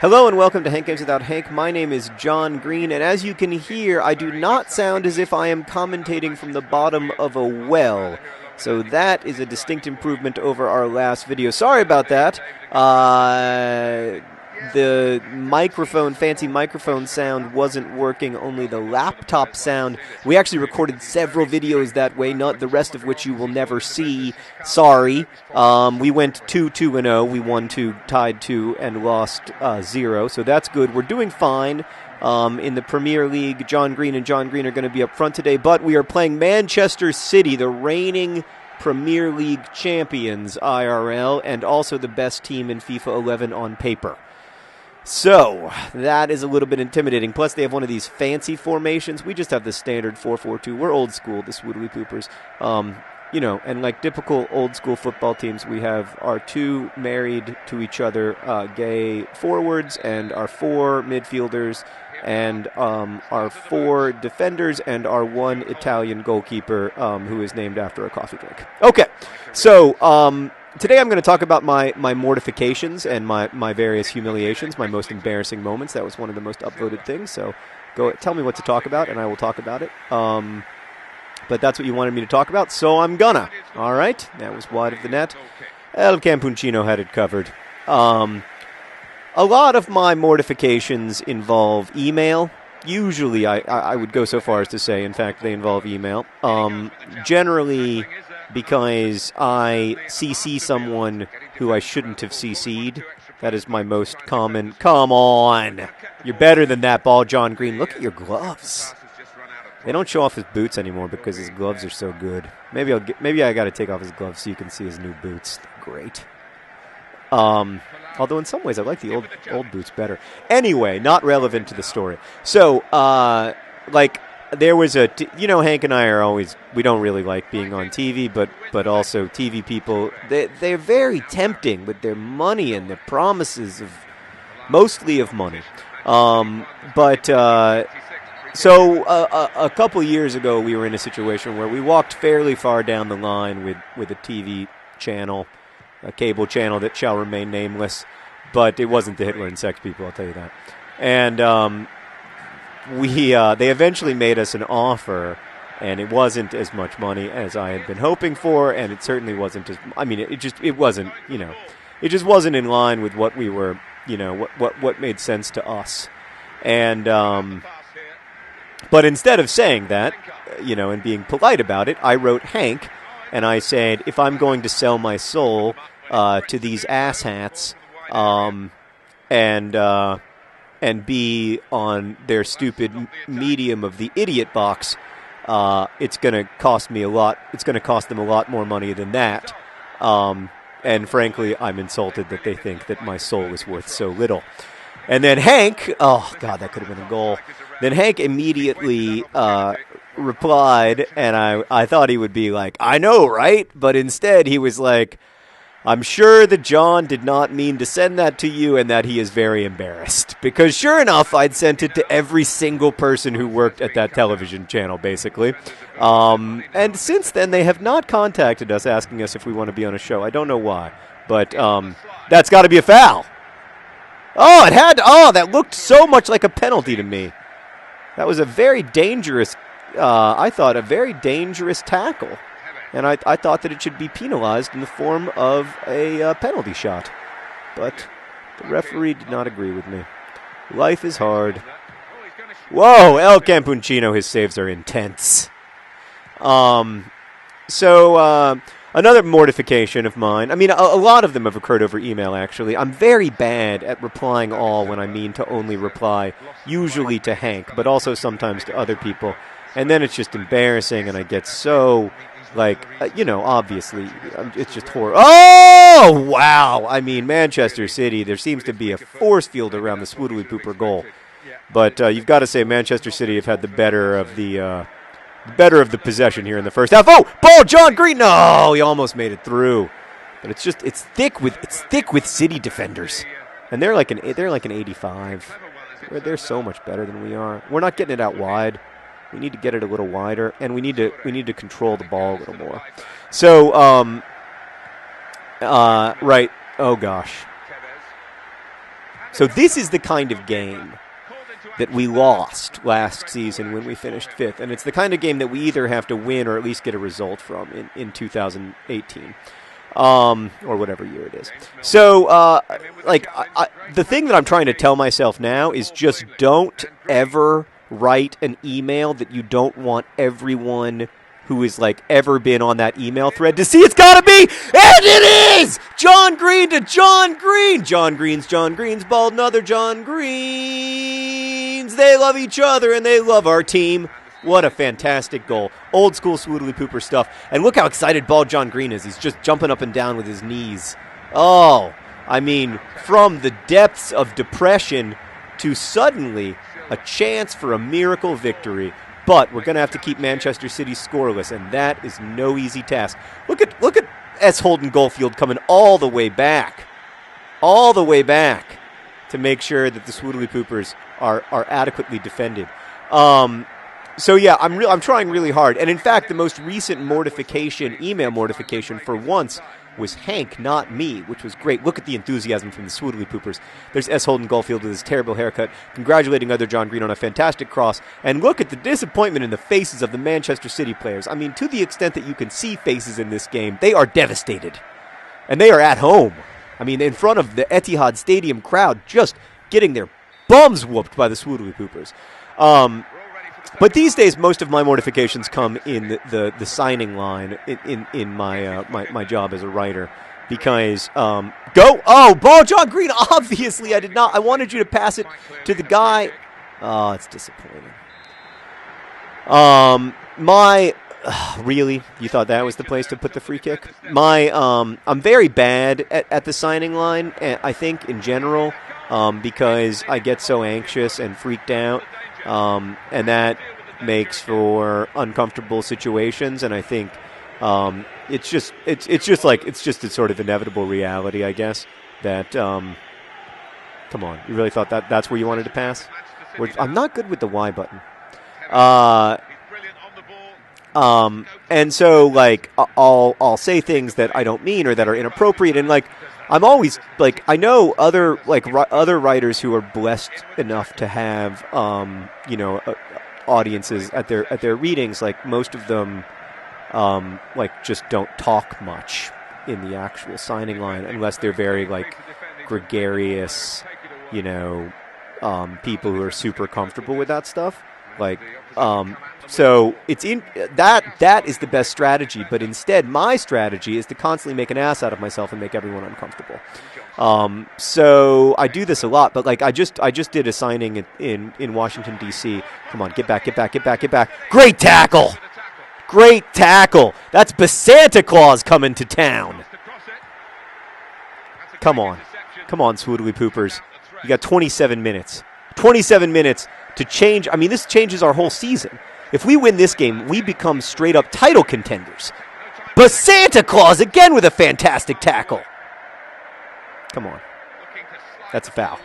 Hello and welcome to Hank Games Without Hank. My name is John Green, and as you can hear, I do not sound as if I am commentating from the bottom of a well. So that is a distinct improvement over our last video. Sorry about that. The microphone, fancy microphone sound wasn't working, only the laptop sound. We actually recorded several videos that way, not the rest of which you will never see. Sorry. We went 2-2-0. We won 2, tied 2, and lost 0. So that's good. We're doing fine. In the Premier League, John Green and John Green are going to be up front today, but we are playing Manchester City, the reigning Premier League champions, IRL, and also the best team in FIFA 11 on paper. So, that is a little bit intimidating. Plus, they have one of these fancy formations. We just have the standard 4-4-2. We're old school, the Swoodilypoopers. And like typical old school football teams, we have our 2 married to each other gay forwards and our 4 midfielders and our 4 defenders and our 1 Italian goalkeeper who is named after a coffee drink. Okay, so today I'm going to talk about my mortifications and my various humiliations, my most embarrassing moments. That was one of the most upvoted things, so go tell me what to talk about and I will talk about it. But that's what you wanted me to talk about, so I'm gonna. All right, that was wide of the net. El Campuccino had it covered. A lot of my mortifications involve email. Usually, I would go so far as to say, in fact, they involve email. Generally, because I CC someone who I shouldn't have CC'd. That is my most common. Come on, you're better than that, Ball John Green. Look at your gloves. They don't show off his boots anymore because his gloves are so good. Maybe I got to take off his gloves so you can see his new boots. They're great. Although in some ways I like the old boots better. Anyway, not relevant to the story. So, there was Hank and I are always, we don't really like being on TV, but also TV people, they're very tempting with their money and their promises of, mostly of money. So a couple years ago, we were in a situation where we walked fairly far down the line with a TV channel, a cable channel that shall remain nameless, but it wasn't the Hitler and Sex People, I'll tell you that. And they eventually made us an offer, and it wasn't as much money as I had been hoping for, and it certainly wasn't it just wasn't in line with what we were, what made sense to us. And but instead of saying that, and being polite about it, I wrote Hank, and I said, if I'm going to sell my soul to these asshats and be on their stupid medium of the idiot box, it's going to cost me a lot. It's going to cost them a lot more money than that. And frankly, I'm insulted that they think that my soul is worth so little. And then Hank, oh, God, that could have been a goal. Then Hank immediately replied, and I thought he would be like, I know, right? But instead he was like, I'm sure that John did not mean to send that to you and that he is very embarrassed. Because sure enough, I'd sent it to every single person who worked at that television channel, basically. And since then, they have not contacted us asking us if we want to be on a show. I don't know why, but that's got to be a foul. Oh, that looked so much like a penalty to me. That was a very dangerous, I thought, a very dangerous tackle. And I thought that it should be penalized in the form of a penalty shot. But the referee did not agree with me. Life is hard. Whoa, El Campuccino, his saves are intense. Another mortification of mine. I mean, a lot of them have occurred over email, actually. I'm very bad at replying all when I mean to only reply, usually to Hank, but also sometimes to other people. And then it's just embarrassing, and I get so, obviously, it's just horrible. Oh, wow! I mean, Manchester City, there seems to be a force field around the Swoodilypooper goal. But you've got to say Manchester City have had the better of the possession here in the first half. Oh, ball, John Green. No, he almost made it through. But it's thick with City defenders, and they're like an 85. They're so much better than we are. We're not getting it out wide. We need to get it a little wider, and we need to control the ball a little more. So, right. Oh gosh. So this is the kind of game that we lost last season when we finished 5th. And it's the kind of game that we either have to win or at least get a result from in 2018. Or whatever year it is. So, the thing that I'm trying to tell myself now is just don't ever write an email that you don't want everyone who has, ever been on that email thread to see. It's gotta be, and it is! John Green to John Green! John Green's bald, another John Green's. They love each other and they love our team. What a fantastic goal. Old school Swoodilypooper stuff. And look how excited bald John Green is. He's just jumping up and down with his knees. Oh, I mean, from the depths of depression to suddenly a chance for a miracle victory. But we're going to have to keep Manchester City scoreless, and that is no easy task. Look at S. Holden Goldfield coming all the way back to make sure that the Swoodilypoopers are adequately defended. So yeah, I'm trying really hard. And in fact, the most recent email mortification for once, was Hank, not me, which was great. Look at the enthusiasm from the Swoodilypoopers. There's S. Holden Goldfield with his terrible haircut, congratulating other John Green on a fantastic cross. And look at the disappointment in the faces of the Manchester City players. I mean, to the extent that you can see faces in this game, they are devastated. And they are at home. I mean, in front of the Etihad Stadium crowd, just getting their bums whooped by the Swoodilypoopers. But these days, most of my mortifications come in the signing line in my job as a writer, because ball John Green. Obviously, I did not. I wanted you to pass it to the guy. Oh, it's disappointing. Really, you thought that was the place to put the free kick? I'm very bad at the signing line. I think in general, because I get so anxious and freaked out. And that makes for uncomfortable situations, and I think it's just a sort of inevitable reality, I guess. That come on, you really thought that's where you wanted to pass? I'm not good with the Y button. And so I'll say things that I don't mean or that are inappropriate, and I'm always I know other writers who are blessed enough to have audiences at their readings. Most of them just don't talk much in the actual signing line unless they're very gregarious, people who are super comfortable with that stuff. So it's in that is the best strategy, but instead my strategy is to constantly make an ass out of myself and make everyone uncomfortable. So I do this a lot, but I just did a signing in Washington D.C. Come on, get back. Great tackle. That's Santa Claus coming to town. Come on, Swoodilypoopers. You got 27 minutes. 27 minutes to change. I mean, this changes our whole season. If we win this game, we become straight-up title contenders. But Santa Claus again with a fantastic tackle. Come on. That's a foul.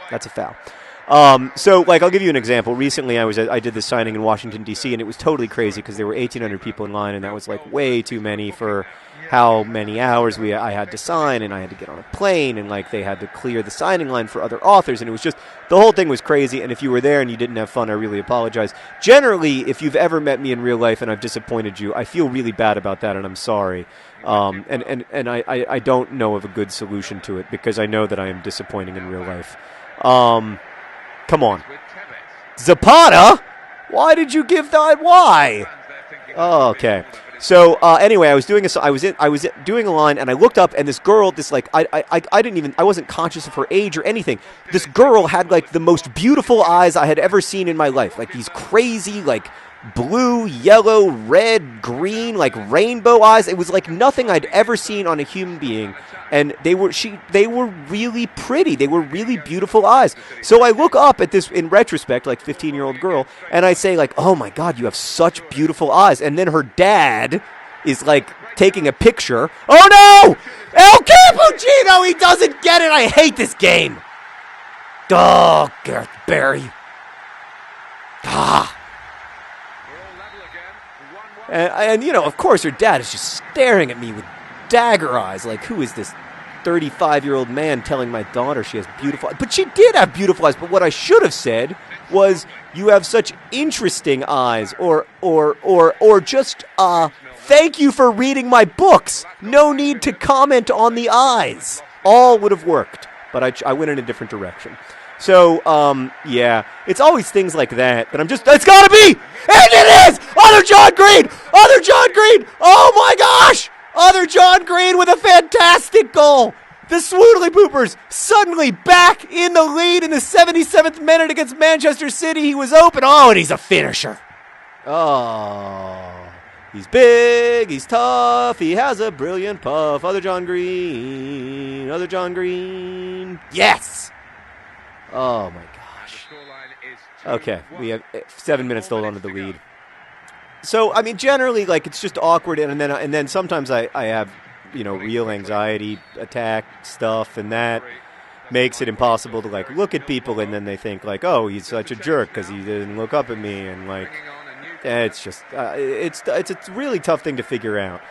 So, I'll give you an example. Recently, I did this signing in Washington, D.C., and it was totally crazy because there were 1,800 people in line, and that was, way too many for how many hours I had to sign, and I had to get on a plane, and, they had to clear the signing line for other authors, and it was just, the whole thing was crazy, and if you were there and you didn't have fun, I really apologize. Generally, if you've ever met me in real life and I've disappointed you, I feel really bad about that, and I'm sorry. And I don't know of a good solution to it, because I know that I am disappointing in real life. Come on. Zapata? Why did you give that? Why? Oh, okay. So anyway, I was doing doing a line, and I looked up, and this girl, I wasn't conscious of her age or anything. This girl had the most beautiful eyes I had ever seen in my life, these crazy blue, yellow, red, green, rainbow eyes. It was nothing I'd ever seen on a human being, and they were really pretty. They were really beautiful eyes. So I look up at this in retrospect, 15-year-old girl, and I say oh my God, you have such beautiful eyes. And then her dad is taking a picture. Oh no! El Cappuccino, he doesn't get it. I hate this game. Oh, Gareth Barry. And of course, her dad is just staring at me with dagger eyes. Who is this 35-year-old man telling my daughter she has beautiful eyes. But she did have beautiful eyes. But what I should have said was, you have such interesting eyes, or just, thank you for reading my books. No need to comment on the eyes. All would have worked, but I went in a different direction. So, yeah, it's always things like that I'm just, it's gotta be! And it is! Other John Green! Other John Green! Oh my gosh! Other John Green with a fantastic goal! The Swoodilypoopers suddenly back in the lead in the 77th minute against Manchester City. He was open. Oh, and he's a finisher. Oh, he's big, he's tough, he has a brilliant puff. Other John Green, other John Green. Yes! Oh, my gosh. Okay, we have 7 minutes to hold on to the lead. So, I mean, generally, like, it's just awkward, and then sometimes I have, real anxiety attack stuff, and that makes it impossible to, like, look at people, and then they think, like, oh, he's such a jerk because he didn't look up at me, and, like, it's just, it's a really tough thing to figure out,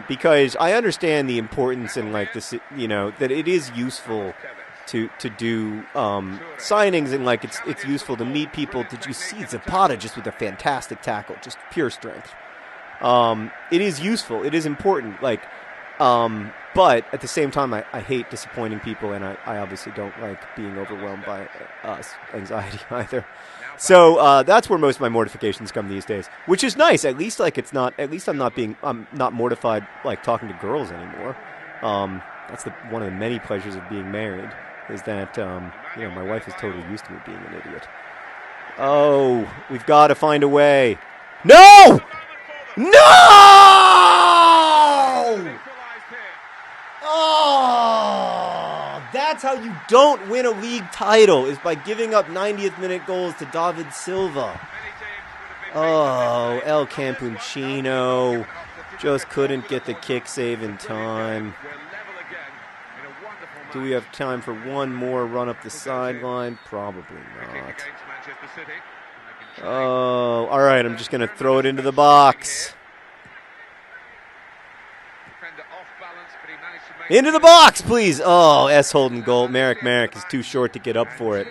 because I understand the importance and, like, this, that it is useful to do signings, and, like, it's useful to meet people. Did you see Zapata just with a fantastic tackle, just pure strength? It is useful, it is important, like, but at the same time, I hate disappointing people, and I obviously don't like being overwhelmed by anxiety either. So that's where most of my mortifications come these days, which is nice. At least, like, I'm not mortified, like, talking to girls anymore. That's one of the many pleasures of being married, is that my wife is totally used to me being an idiot. Oh, we've got to find a way. No! Oh, that's how you don't win a league title, is by giving up 90th minute goals to David Silva. Oh, El Campuccino just couldn't get the kick save in time. Do we have time for one more run up the sideline? Probably not. Oh, all right, I'm just going to throw it into the box. Into the box, please. Oh, S. Holden goal. Merrick is too short to get up for it.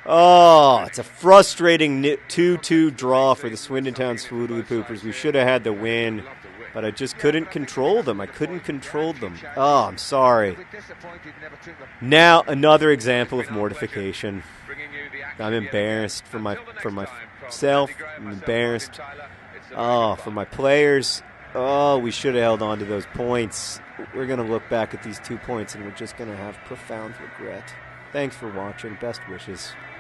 Oh, it's a frustrating 2-2 draw for the Swindon Town Swoodilypoopers. We should have had the win, but I just couldn't control them. Oh, I'm sorry. Now, another example of mortification. I'm embarrassed for myself. I'm embarrassed. Oh, for my players. Oh, we should have held on to those points. We're going to look back at these 2 points, and we're just going to have profound regret. Thanks for watching. Best wishes.